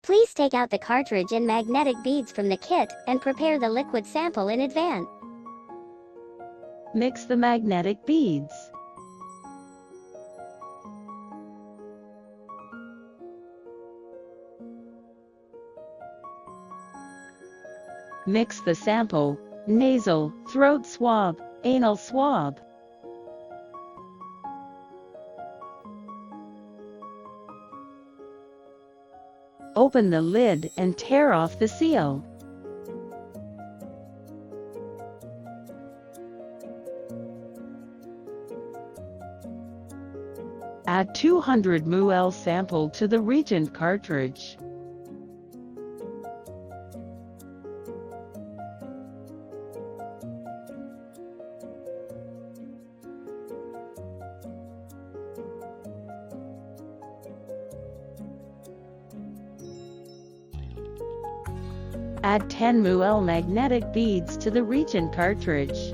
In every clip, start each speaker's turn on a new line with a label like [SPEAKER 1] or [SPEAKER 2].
[SPEAKER 1] Please take out the cartridge and magnetic beads from the kit and prepare the liquid sample in advance.
[SPEAKER 2] Mix the magnetic beads. Mix the sample, nasal, throat swab, anal swab. Open the lid and tear off the seal. Add 200 ml sample to the reagent cartridge. Add 10 ml magnetic beads to the reagent cartridge.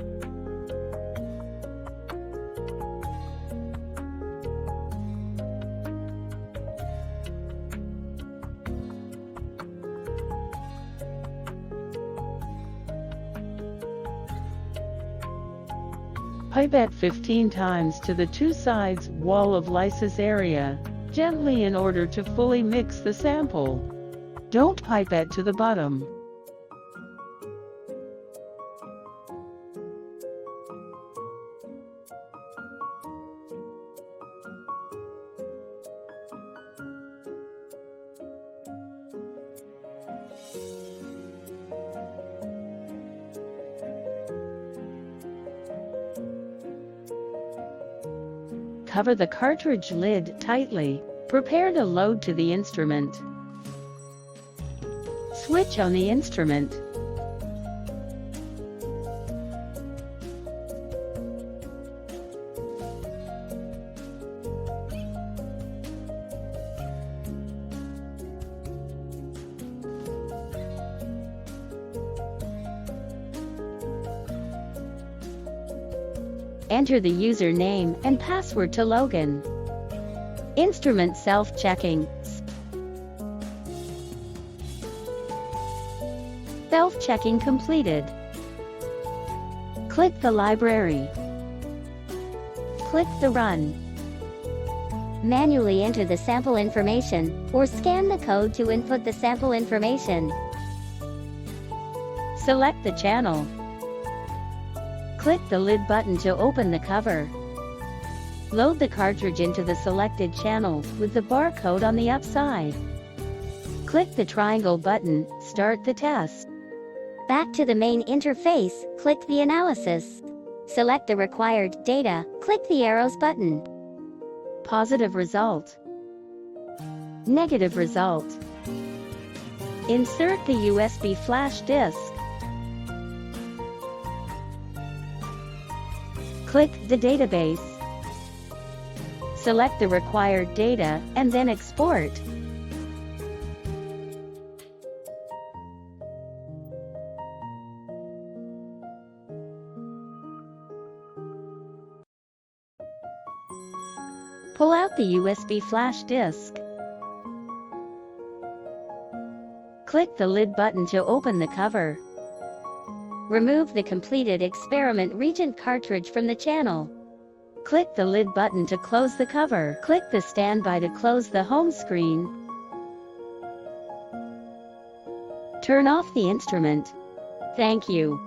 [SPEAKER 2] Pipette 15 times to the two sides wall of lysis area, gently in order to fully mix the sample. Don't pipette to the bottom. Cover the cartridge lid tightly. Prepare to load to the instrument. Switch on the instrument. Enter the username and password to login. Instrument self-checking. Self-checking completed. Click the library. Click the Run.
[SPEAKER 1] Manually enter the sample information, or scan the code to input the sample information.
[SPEAKER 2] Select the channel. Click the lid button to open the cover. Load the cartridge into the selected channel with the barcode on the upside. Click the triangle button, start the test.
[SPEAKER 1] Back to the main interface, click the analysis. Select the required data, click the arrows button.
[SPEAKER 2] Positive result. Negative result. Insert the USB flash disk. Click the database. Select the required data and then export. Pull out the USB flash disk. Click the lid button to open the cover. Remove the completed experiment reagent cartridge from the channel. Click the lid button to close the cover. Click the standby to close the home screen. Turn off the instrument. Thank you.